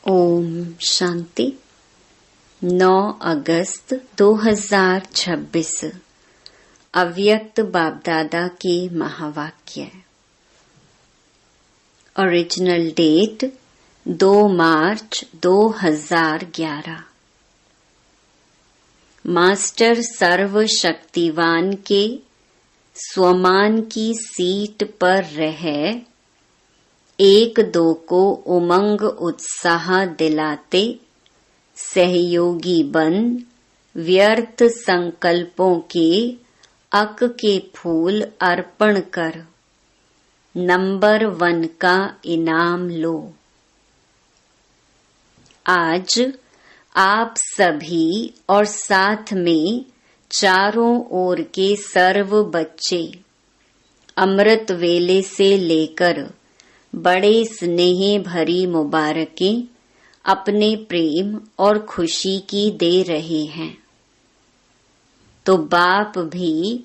ओम शांति। 9 अगस्त 2026 अव्यक्त बापदादा के महावाक्य। ओरिजिनल डेट 2 मार्च 2011। मास्टर सर्वशक्तिवान के स्वमान की सीट पर रह एक दो को उमंग उत्साह दिलाते सहयोगी बन व्यर्थ संकल्पों के अक के फूल अर्पण कर नंबर 1 का इनाम लो। आज आप सभी और साथ में चारों ओर के सर्व बच्चे अमृत वेले से लेकर बड़े स्नेह भरी मुबारकें अपने प्रेम और खुशी की दे रहे हैं, तो बाप भी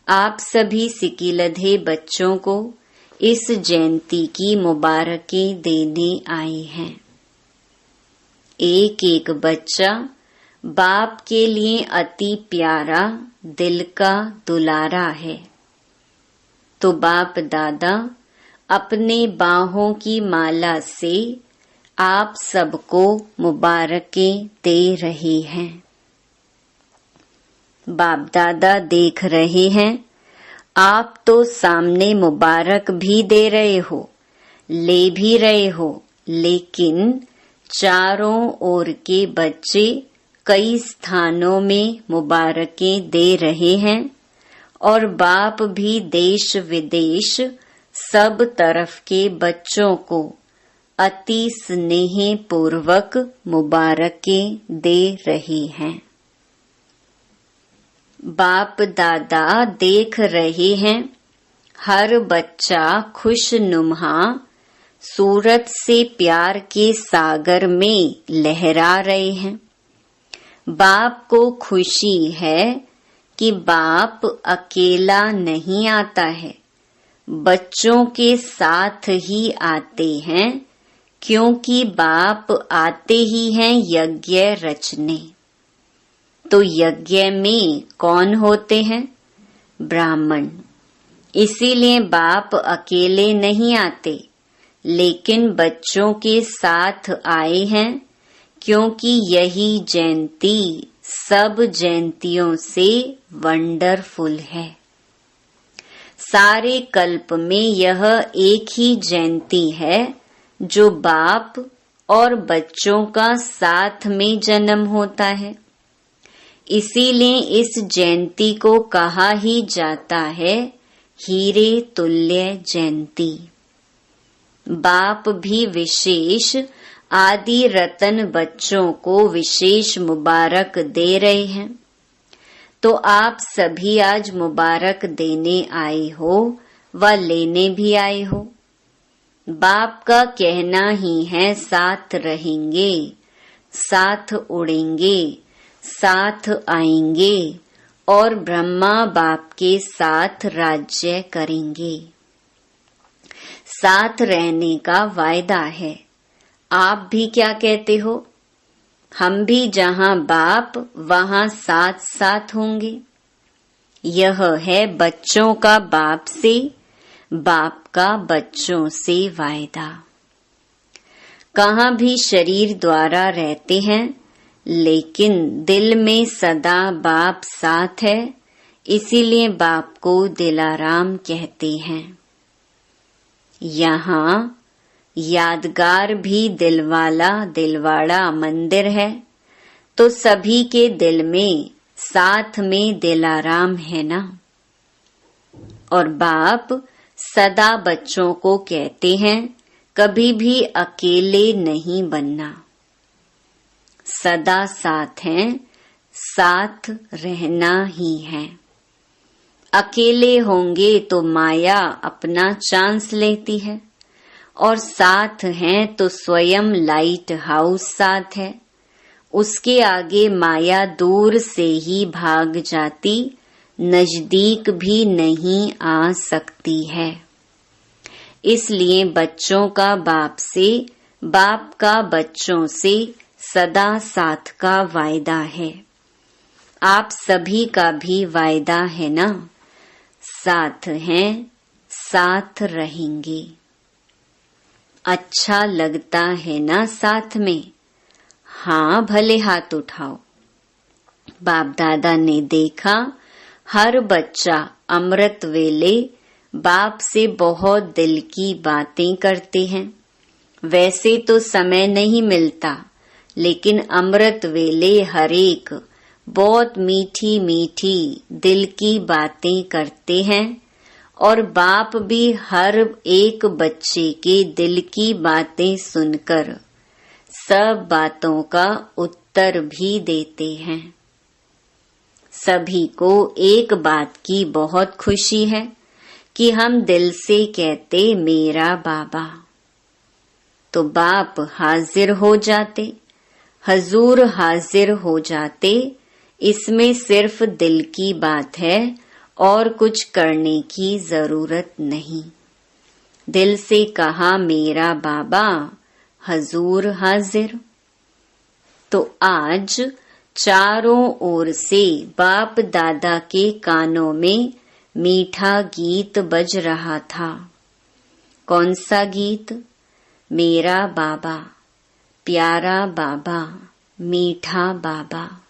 आप सभी सिकिलधे बच्चों को इस जयंती की मुबारकें देने आए हैं। एक एक बच्चा बाप के लिए अति प्यारा दिल का दुलारा है, तो बाप दादा अपने बाहों की माला से आप सबको मुबारकें दे रहे हैं। बाप दादा देख रहे हैं आप तो सामने मुबारक भी दे रहे हो, ले भी रहे हो, लेकिन चारों ओर के बच्चे कई स्थानों में मुबारकें दे रहे हैं और बाप भी देश विदेश सब तरफ के बच्चों को अति स्नेह पूर्वक मुबारकें दे रही हैं। बाप दादा देख रहे हैं हर बच्चा खुशनुमा सूरत से प्यार के सागर में लहरा रहे हैं। बाप को खुशी है कि बाप अकेला नहीं आता है, बच्चों के साथ ही आते हैं, क्योंकि बाप आते ही हैं यज्ञ रचने। तो यज्ञ में कौन होते हैं? ब्राह्मण। इसीलिए बाप अकेले नहीं आते, लेकिन बच्चों के साथ आए हैं, क्योंकि यही जयंती सब जयंतियों से वंडरफुल है। सारे कल्प में यह एक ही जयंती है जो बाप और बच्चों का साथ में जन्म होता है। इसीलिए इस जयंती को कहा ही जाता है हीरे तुल्य जयंती। बाप भी विशेष आदि रतन बच्चों को विशेष मुबारक दे रहे हैं, तो आप सभी आज मुबारक देने आए हो व लेने भी आए हो। बाप का कहना ही है साथ रहेंगे, साथ उड़ेंगे, साथ आएंगे और ब्रह्मा बाप के साथ राज्य करेंगे। साथ रहने का वायदा है। आप भी क्या कहते हो? हम भी जहाँ बाप वहाँ साथ साथ होंगे। यह है बच्चों का बाप से, बाप का बच्चों से वायदा। कहाँ भी शरीर द्वारा रहते हैं, लेकिन दिल में सदा बाप साथ है, इसीलिए बाप को दिलाराम कहते हैं। यहाँ यादगार भी दिलवाड़ा मंदिर है, तो सभी के दिल में साथ में दिलाराम है ना। और बाप सदा बच्चों को कहते हैं कभी भी अकेले नहीं बनना, सदा साथ हैं, साथ रहना ही है। अकेले होंगे तो माया अपना चांस लेती है, और साथ हैं तो स्वयं लाइट हाउस साथ है। उसके आगे माया दूर से ही भाग जाती, नजदीक भी नहीं आ सकती है। इसलिए बच्चों का बाप से बाप का बच्चों से सदा साथ का वायदा है। आप सभी का भी वायदा है ना, साथ हैं, साथ रहेंगे। अच्छा लगता है ना साथ में? हाँ, भले हाथ उठाओ। बाप दादा ने देखा हर बच्चा अमृत वेले बाप से बहुत दिल की बातें करते हैं। वैसे तो समय नहीं मिलता, लेकिन अमृत वेले हर एक बहुत मीठी मीठी दिल की बातें करते हैं और बाप भी हर एक बच्चे के दिल की बातें सुनकर सब बातों का उत्तर भी देते हैं। सभी को एक बात की बहुत खुशी है कि हम दिल से कहते मेरा बाबा, तो बाप हाजिर हो जाते, हजूर हाजिर हो जाते। इसमें सिर्फ दिल की बात है और कुछ करने की जरूरत नहीं। दिल से कहा मेरा बाबा, हजूर हाजिर। तो आज चारों ओर से बाप दादा के कानों में मीठा गीत बज रहा था। कौन सा गीत? मेरा बाबा, प्यारा बाबा, मीठा बाबा।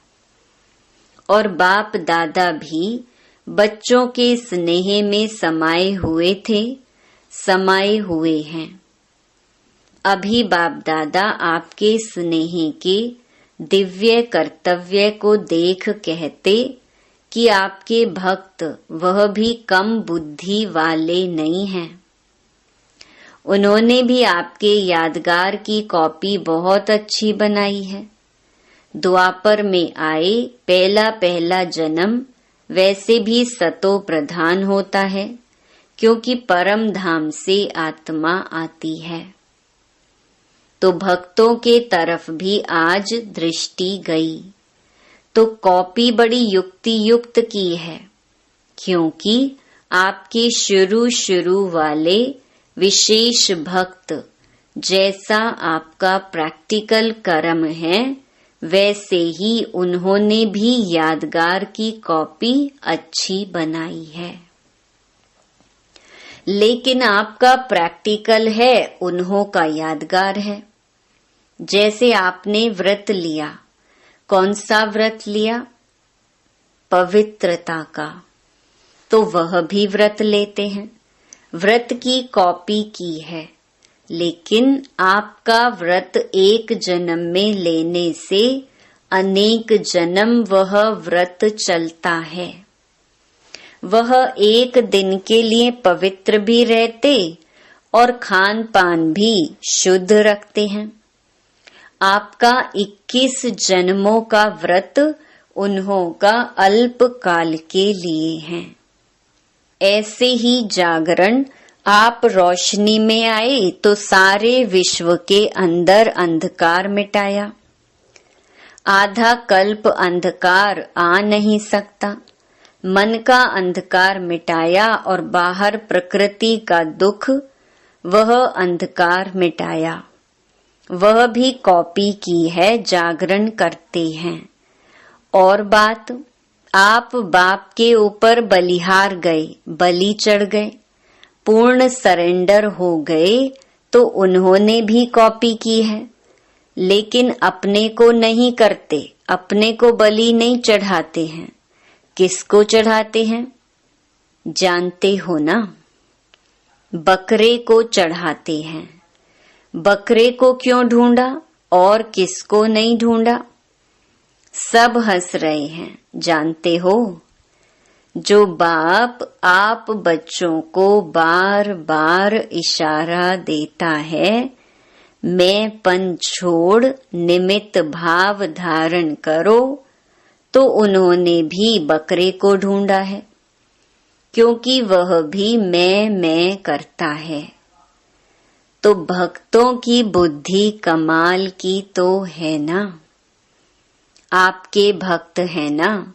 और बाप दादा भी बच्चों के स्नेह में समाये हुए थे, समाये हुए हैं। अभी बाप दादा आपके स्नेह के दिव्य कर्तव्य को देख कहते कि आपके भक्त वह भी कम बुद्धि वाले नहीं हैं। उन्होंने भी आपके यादगार की कॉपी बहुत अच्छी बनाई है। द्वापर में आए पहला पहला जन्म वैसे भी सतो प्रधान होता है, क्योंकि परम धाम से आत्मा आती है। तो भक्तों के तरफ भी आज दृष्टि गई, तो कॉपी बड़ी युक्ति युक्त की है, क्योंकि आपके शुरू वाले विशेष भक्त जैसा आपका प्रैक्टिकल कर्म है, वैसे ही उन्होंने भी यादगार की कॉपी अच्छी बनाई है। लेकिन आपका प्रैक्टिकल है, उन्हों का यादगार है। जैसे आपने व्रत लिया, कौन सा व्रत लिया? पवित्रता का, तो वह भी व्रत लेते हैं। व्रत की कॉपी की है, लेकिन आपका व्रत एक जन्म में लेने से अनेक जन्म वह व्रत चलता है। वह एक दिन के लिए पवित्र भी रहते और खान पान भी शुद्ध रखते हैं। आपका 21 जन्मों का व्रत उन्हों का अल्प काल के लिए है। ऐसे ही जागरण आप रोशनी में आए तो सारे विश्व के अंदर अंधकार मिटाया। आधा कल्प अंधकार आ नहीं सकता। मन का अंधकार मिटाया और बाहर प्रकृति का दुख, वह अंधकार मिटाया। वह भी कॉपी की है, जागरण करते हैं। और बात, आप बाप के ऊपर बलिहार गए, बलि चढ़ गए, पूर्ण सरेंडर हो गए, तो उन्होंने भी कॉपी की है। लेकिन अपने को नहीं करते, अपने को बलि नहीं चढ़ाते हैं। किसको चढ़ाते हैं? जानते हो ना? बकरे को चढ़ाते हैं। बकरे को क्यों ढूंढा और किसको नहीं ढूंढा? सब हंस रहे हैं, जानते हो? जो बाप आप बच्चों को बार बार इशारा देता है, मैं पन छोड़ निमित्त भाव धारण करो, तो उन्होंने भी बकरे को ढूंढा है, क्योंकि वह भी मैं करता है। तो भक्तों की बुद्धि कमाल की तो है ना? आपके भक्त है ना?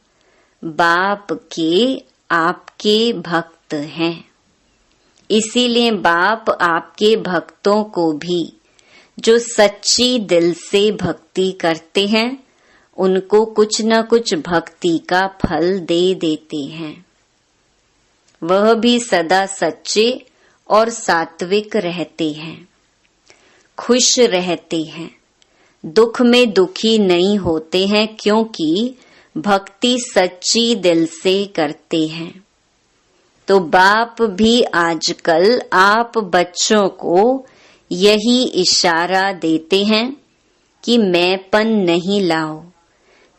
बाप के आपके भक्त हैं। इसीलिए बाप आपके भक्तों को भी जो सच्ची दिल से भक्ति करते हैं उनको कुछ न कुछ भक्ति का फल दे देते हैं। वह भी सदा सच्चे और सात्विक रहते हैं, खुश रहते हैं, दुख में दुखी नहीं होते हैं, क्योंकि भक्ति सच्ची दिल से करते हैं। तो बाप भी आजकल आप बच्चों को यही इशारा देते हैं कि मैंपन नहीं लाओ,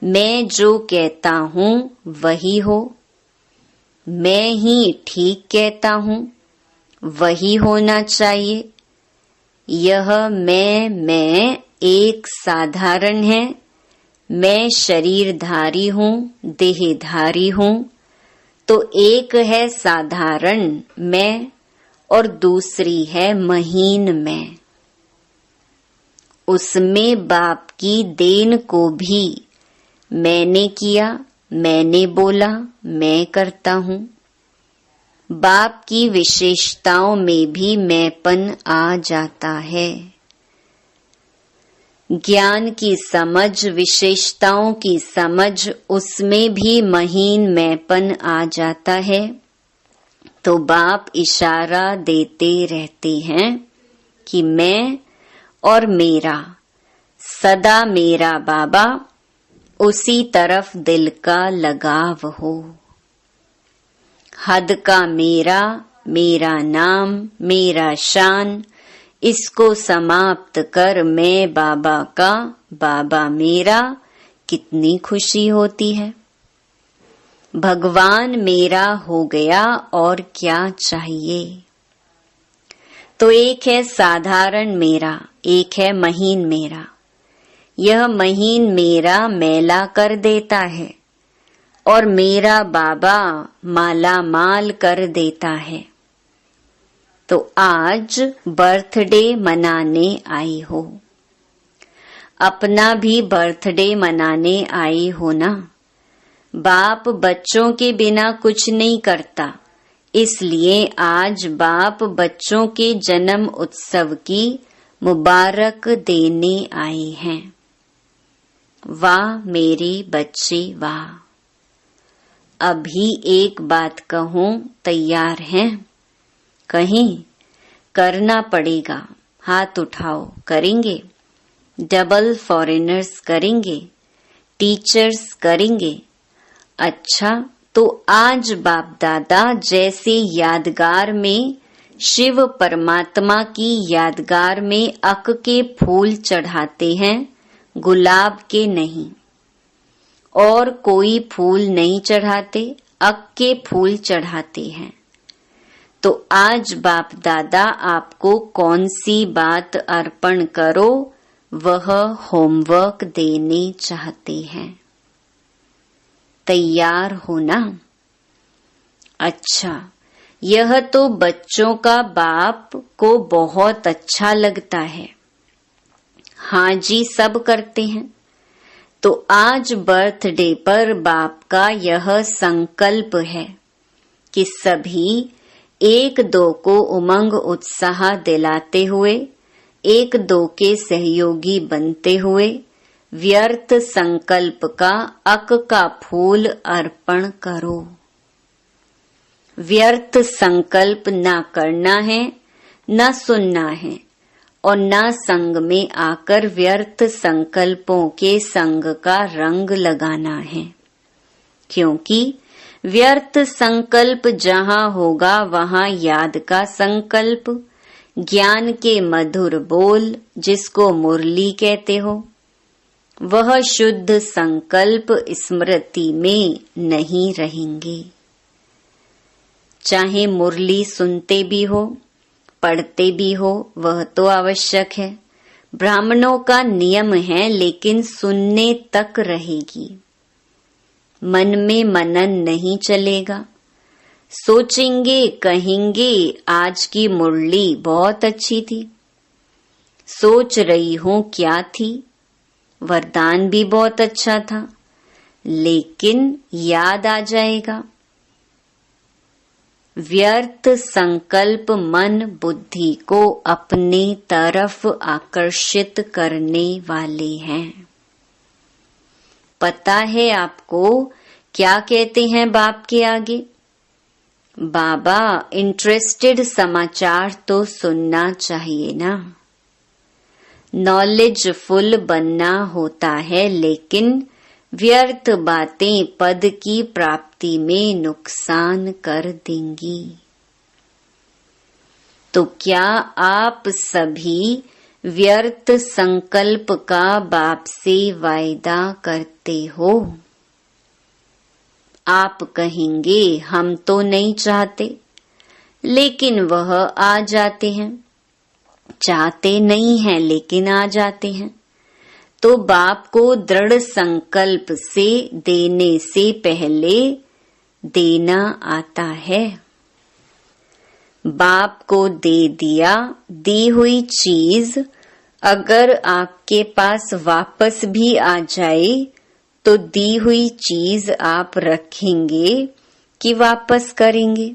मैं जो कहता हूँ वही हो, मैं ही ठीक कहता हूँ, वही होना चाहिए। यह मैं एक साधारण है, मैं शरीरधारी हूँ, देहधारी हूँ। तो एक है साधारण मैं और दूसरी है महीन मैं। उसमें बाप की देन को भी मैंने किया, मैंने बोला, मैं करता हूँ। बाप की विशेषताओं में भी मैंपन आ जाता है। ज्ञान की समझ, विशेषताओं की समझ, उसमें भी महीन मैंपन आ जाता है। तो बाप इशारा देते रहते हैं कि मैं और मेरा, सदा मेरा बाबा, उसी तरफ दिल का लगाव हो। हद का मेरा, मेरा नाम, मेरा शान, इसको समाप्त कर मैं बाबा का, बाबा मेरा, कितनी खुशी होती है। भगवान मेरा हो गया और क्या चाहिए। तो एक है साधारण मेरा, एक है महीन मेरा। यह महीन मेरा मैला कर देता है और मेरा बाबा माला माल कर देता है। तो आज बर्थडे मनाने आई हो, अपना भी बर्थडे मनाने आई हो ना। बाप बच्चों के बिना कुछ नहीं करता, इसलिए आज बाप बच्चों के जन्म उत्सव की मुबारक देने आए हैं। वाह मेरे बच्चे वाह। अभी एक बात कहूं, तैयार हैं? कहीं करना पड़ेगा, हाथ उठाओ। करेंगे? डबल फॉरेनर्स करेंगे, टीचर्स करेंगे। अच्छा, तो आज बाप दादा जैसे यादगार में, शिव परमात्मा की यादगार में अक के फूल चढ़ाते हैं, गुलाब के नहीं, और कोई फूल नहीं चढ़ाते, अक के फूल चढ़ाते हैं। तो आज बाप दादा आपको कौन सी बात अर्पण करो, वह होमवर्क देने चाहते हैं। तैयार हो ना? अच्छा, यह तो बच्चों का बाप को बहुत अच्छा लगता है। हाँ जी, सब करते हैं। तो आज बर्थडे पर बाप का यह संकल्प है कि सभी एक दो को उमंग उत्साह दिलाते हुए, एक दो के सहयोगी बनते हुए, व्यर्थ संकल्प का अक का फूल अर्पण करो। व्यर्थ संकल्प ना करना है, न सुनना है, और न संग में आकर व्यर्थ संकल्पों के संग का रंग लगाना है। क्योंकि व्यर्थ संकल्प जहाँ होगा वहाँ याद का संकल्प, ज्ञान के मधुर बोल जिसको मुरली कहते हो, वह शुद्ध संकल्प स्मृति में नहीं रहेंगे। चाहे मुरली सुनते भी हो, पढ़ते भी हो, वह तो आवश्यक है, ब्राह्मणों का नियम है, लेकिन सुनने तक रहेगी। मन में मनन नहीं चलेगा। सोचेंगे, कहेंगे आज की मुरली बहुत अच्छी थी। सोच रही हूं क्या थी, वरदान भी बहुत अच्छा था, लेकिन याद आ जाएगा। व्यर्थ संकल्प मन बुद्धि को अपने तरफ आकर्षित करने वाले हैं। पता है आपको क्या कहते हैं बाप के आगे? बाबा, इंटरेस्टेड समाचार तो सुनना चाहिए ना। नॉलेजफुल बनना होता है, लेकिन व्यर्थ बातें पद की प्राप्ति में नुकसान कर देंगी। तो क्या आप सभी व्यर्थ संकल्प का बाप से वायदा करते हो? आप कहेंगे हम तो नहीं चाहते, लेकिन वह आ जाते हैं। चाहते नहीं हैं लेकिन आ जाते हैं। तो बाप को दृढ़ संकल्प से देने से पहले देना आता है। बाप को दे दिया, दी हुई चीज अगर आपके पास वापस भी आ जाए तो दी हुई चीज आप रखेंगे कि वापस करेंगे?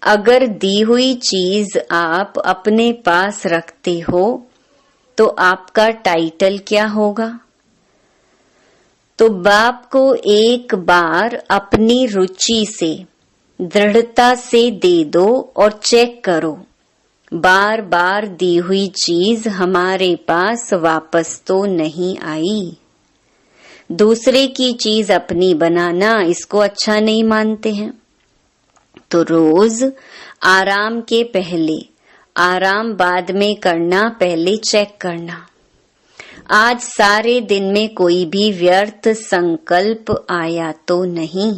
अगर दी हुई चीज आप अपने पास रखते हो तो आपका टाइटल क्या होगा? तो बाप को एक बार अपनी रुचि से, दृढ़ता से दे दो और चेक करो, बार बार दी हुई चीज हमारे पास वापस तो नहीं आई। दूसरे की चीज अपनी बनाना, इसको अच्छा नहीं मानते हैं। तो रोज आराम के पहले, आराम बाद में करना, पहले चेक करना। आज सारे दिन में कोई भी व्यर्थ संकल्प आया तो नहीं,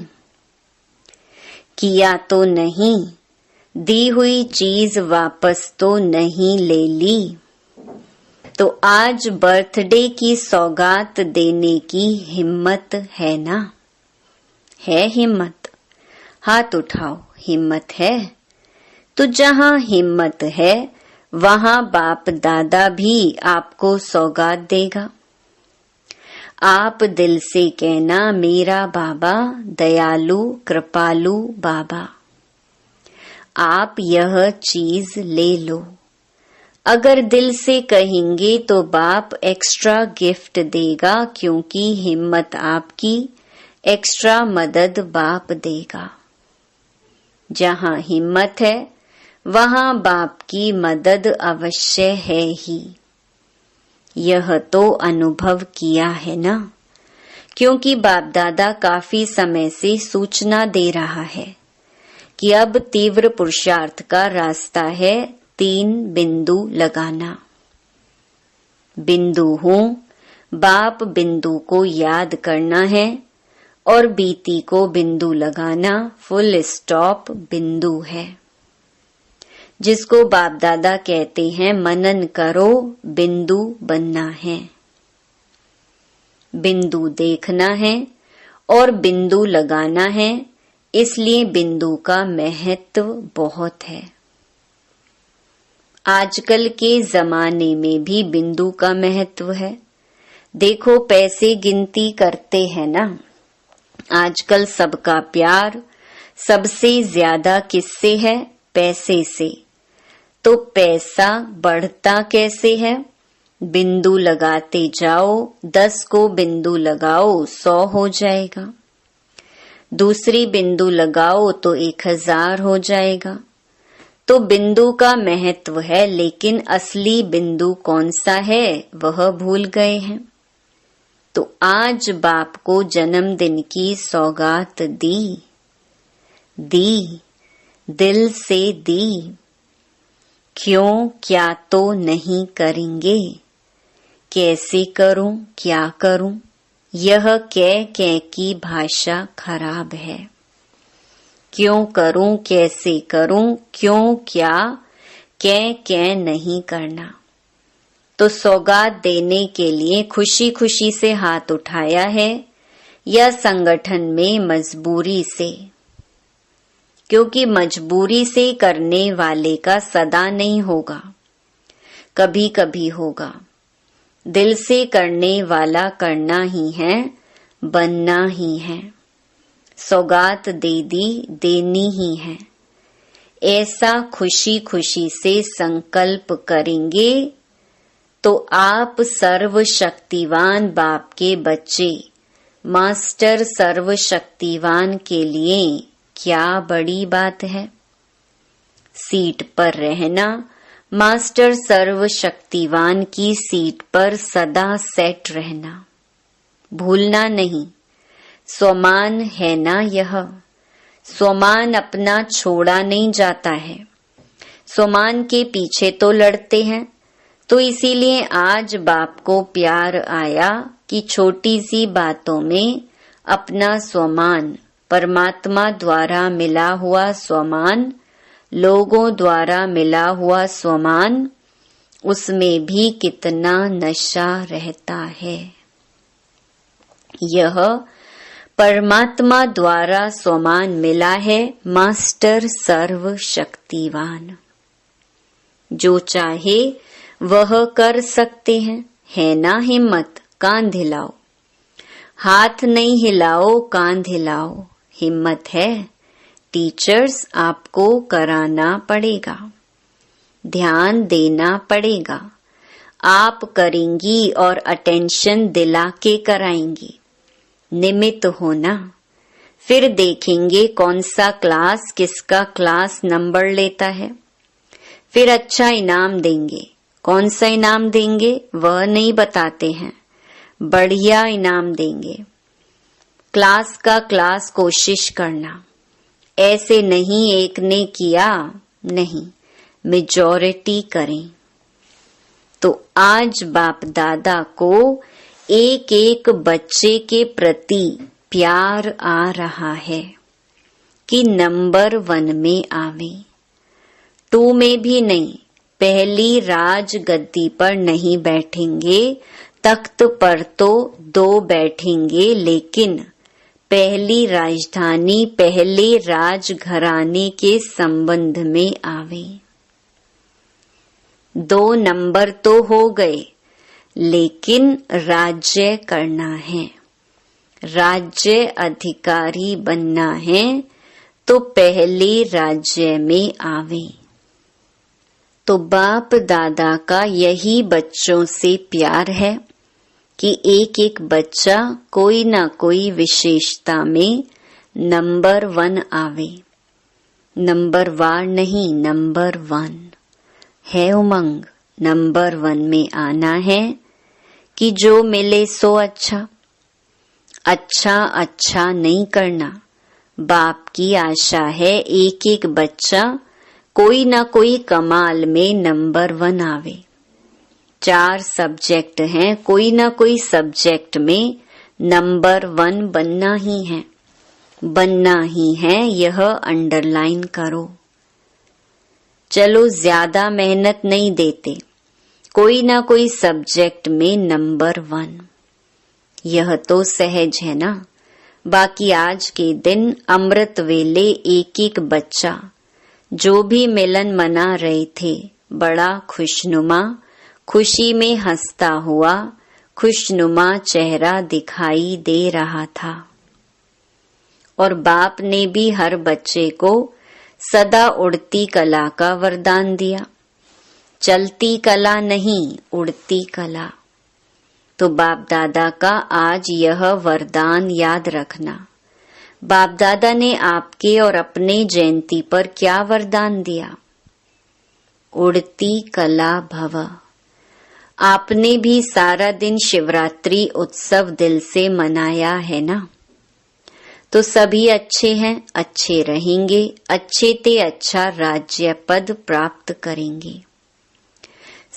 किया तो नहीं, दी हुई चीज वापस तो नहीं ले ली। तो आज बर्थडे की सौगात देने की हिम्मत है ना? है हिम्मत? हाथ उठाओ, हिम्मत है? तो जहां हिम्मत है वहां बाप दादा भी आपको सौगात देगा। आप दिल से कहना, मेरा बाबा दयालु कृपालु बाबा, आप यह चीज ले लो। अगर दिल से कहेंगे तो बाप एक्स्ट्रा गिफ्ट देगा, क्योंकि हिम्मत आपकी, एक्स्ट्रा मदद बाप देगा। जहां हिम्मत है वहां बाप की मदद अवश्य है ही। यह तो अनुभव किया है ना, क्योंकि बाप दादा काफी समय से सूचना दे रहा है कि अब तीव्र पुरुषार्थ का रास्ता है 3 बिंदु लगाना। बिंदु हूं, बाप बिंदु को याद करना है और बीती को बिंदु लगाना, फुल स्टॉप बिंदु है। जिसको बाप दादा कहते हैं मनन करो, बिंदु बनना है। बिंदु देखना है और बिंदु लगाना है, इसलिए बिंदु का महत्व बहुत है। आजकल के जमाने में भी बिंदु का महत्व है। देखो पैसे गिनती करते हैं ना, आजकल सबका प्यार सबसे ज्यादा किससे है? पैसे से। तो पैसा बढ़ता कैसे है? बिंदु लगाते जाओ, 10 को बिंदु लगाओ 100 हो जाएगा। दूसरी बिंदु लगाओ तो 1000 हो जाएगा। तो बिंदु का महत्व है, लेकिन असली बिंदु कौन सा है वह भूल गए हैं। तो आज बाप को जन्मदिन की सौगात दी, दिल से दी। क्यों, क्या तो नहीं करेंगे? कैसे करूं, क्या करूं? यह कह की भाषा खराब है। क्यों करूं, कैसे करूं, क्यों, क्या, कह नहीं करना। तो सौगात देने के लिए खुशी खुशी से हाथ उठाया है या संगठन में मजबूरी से? क्योंकि मजबूरी से करने वाले का सदा नहीं होगा, कभी कभी होगा। दिल से करने वाला करना ही है, बनना ही है। सौगात दे दी, देनी ही है। ऐसा खुशी खुशी से संकल्प करेंगे तो आप सर्वशक्तिवान बाप के बच्चे, मास्टर सर्वशक्तिवान के लिए क्या बड़ी बात है। सीट पर रहना, मास्टर सर्वशक्तिवान की सीट पर सदा सेट रहना, भूलना नहीं। स्वमान है ना यह, स्वमान अपना छोड़ा नहीं जाता है। स्वमान के पीछे तो लड़ते हैं, तो इसीलिए आज बाप को प्यार आया कि छोटी सी बातों में अपना स्वमान, परमात्मा द्वारा मिला हुआ स्वमान, लोगों द्वारा मिला हुआ स्वमान, उसमें भी कितना नशा रहता है। यह परमात्मा द्वारा स्वमान मिला है, मास्टर सर्वशक्तिवान। जो चाहे वह कर सकते हैं, है ना हिम्मत? कांध हिलाओ, हाथ नहीं हिलाओ, कांध हिलाओ। हिम्मत है? टीचर्स आपको कराना पड़ेगा, ध्यान देना पड़ेगा। आप करेंगी और अटेंशन दिला के कराएंगी। निमित्त होना, फिर देखेंगे कौन सा क्लास किसका क्लास नंबर लेता है, फिर अच्छा इनाम देंगे। कौन सा इनाम देंगे वह नहीं बताते हैं, बढ़िया इनाम देंगे। क्लास का क्लास कोशिश करना, ऐसे नहीं एक ने किया, नहीं, मेजॉरिटी करें। तो आज बाप दादा को एक एक बच्चे के प्रति प्यार आ रहा है कि नंबर 1 में आवे। 2 में भी नहीं, पहली राज गद्दी पर नहीं बैठेंगे, तख्त पर तो 2 बैठेंगे, लेकिन पहली राजधानी, पहले राजघराने के संबंध में आवे। 2 नंबर तो हो गए, लेकिन राज्य करना है, राज्य अधिकारी बनना है, तो पहले राज्य में आवे। तो बाप दादा का यही बच्चों से प्यार है कि एक एक बच्चा कोई ना कोई विशेषता में नंबर 1 आवे। नंबर वार नहीं, नंबर 1 है उमंग। नंबर 1 में आना है कि जो मिले सो अच्छा, अच्छा अच्छा नहीं करना। बाप की आशा है एक एक बच्चा कोई ना कोई कमाल में नंबर 1 आवे। 4 सब्जेक्ट हैं, कोई ना कोई सब्जेक्ट में नंबर 1 बनना ही है, बनना ही है, यह अंडरलाइन करो। चलो ज्यादा मेहनत नहीं देते, कोई ना कोई सब्जेक्ट में नंबर 1, यह तो सहज है ना। बाकी आज के दिन अमृत वेले एक एक बच्चा जो भी मिलन मना रहे थे, बड़ा खुशनुमा, खुशी में हंसता हुआ खुशनुमा चेहरा दिखाई दे रहा था। और बाप ने भी हर बच्चे को सदा उड़ती कला का वरदान दिया। चलती कला नहीं, उड़ती कला। तो बाप दादा का आज यह वरदान याद रखना। बाप दादा ने आपके और अपने जयंती पर क्या वरदान दिया? उड़ती कला भव। आपने भी सारा दिन शिवरात्रि उत्सव दिल से मनाया है ना। तो सभी अच्छे हैं, अच्छे रहेंगे, अच्छे ते अच्छा राज्य पद प्राप्त करेंगे।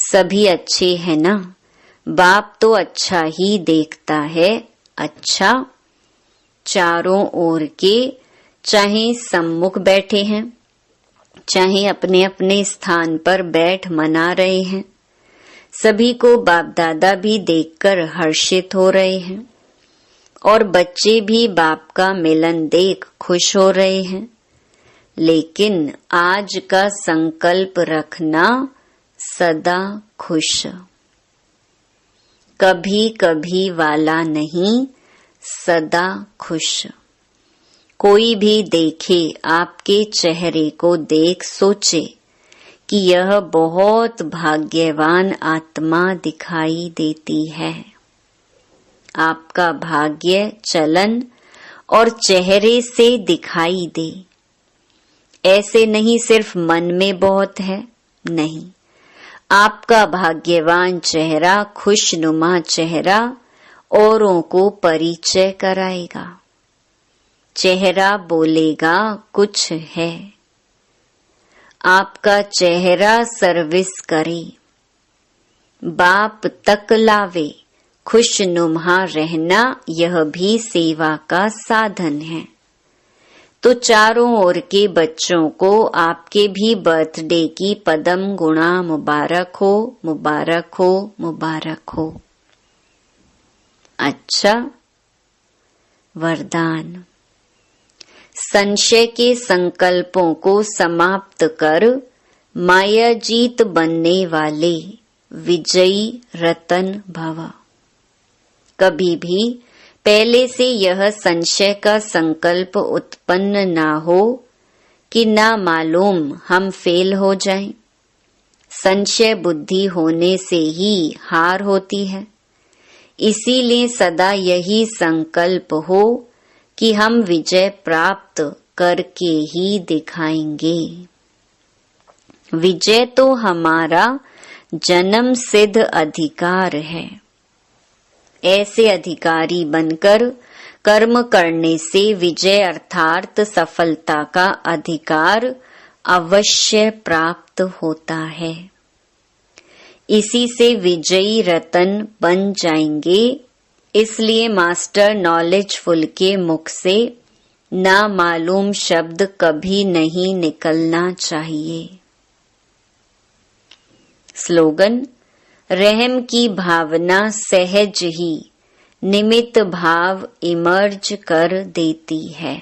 सभी अच्छे हैं ना। बाप तो अच्छा ही देखता है। अच्छा, चारों ओर के, चाहे सम्मुख बैठे हैं, चाहे अपने अपने स्थान पर बैठ मना रहे हैं, सभी को बाप दादा भी देखकर हर्षित हो रहे हैं और बच्चे भी बाप का मिलन देख खुश हो रहे हैं। लेकिन आज का संकल्प रखना, सदा खुश, कभी कभी वाला नहीं, सदा खुश। कोई भी देखे आपके चेहरे को देख सोचे कि यह बहुत भाग्यवान आत्मा दिखाई देती है। आपका भाग्य चलन और चेहरे से दिखाई दे। ऐसे नहीं सिर्फ मन में बहुत है, नहीं, आपका भाग्यवान चेहरा, खुशनुमा चेहरा औरों को परिचय कराएगा। चेहरा बोलेगा कुछ है। आपका चेहरा सर्विस करे, बाप तक लावे। खुशनुमा रहना यह भी सेवा का साधन है। तो चारों ओर के बच्चों को आपके भी बर्थडे की पदम गुणा मुबारक हो, मुबारक हो, मुबारक हो। अच्छा, वरदान। संशय के संकल्पों को समाप्त कर मायाजीत बनने वाले विजयी रतन भव। कभी भी पहले से यह संशय का संकल्प उत्पन्न ना हो कि ना मालूम हम फेल हो जाएं। संशय बुद्धि होने से ही हार होती है। इसीलिए सदा यही संकल्प हो कि हम विजय प्राप्त करके ही दिखाएंगे। विजय तो हमारा जन्म सिद्ध अधिकार है। ऐसे अधिकारी बनकर कर्म करने से विजय अर्थात सफलता का अधिकार अवश्य प्राप्त होता है। इसी से विजयी रतन बन जाएंगे। इसलिए मास्टर नॉलेजफुल के मुख से ना मालूम शब्द कभी नहीं निकलना चाहिए। स्लोगन। रहम की भावना सहज ही निमित्त भाव इमर्ज कर देती है।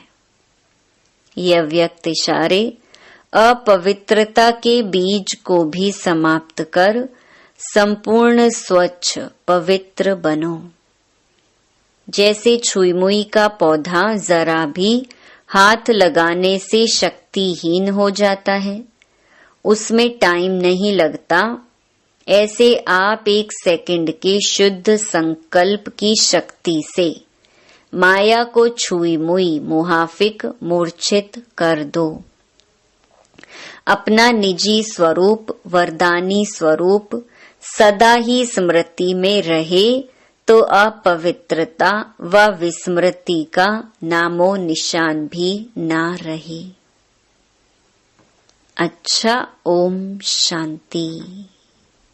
यह व्यक्त इशारे अपवित्रता के बीज को भी समाप्त कर संपूर्ण स्वच्छ पवित्र बनो। जैसे छुईमुई का पौधा जरा भी हाथ लगाने से शक्तिहीन हो जाता है, उसमें टाइम नहीं लगता, ऐसे आप 1 सेकंड के शुद्ध संकल्प की शक्ति से माया को छुई मुई मुहाफिक मूर्छित कर दो। अपना निजी स्वरूप, वरदानी स्वरूप सदा ही स्मृति में रहे तो अपवित्रता व विस्मृति का नामो निशान भी ना रहे। अच्छा, ओम शांति।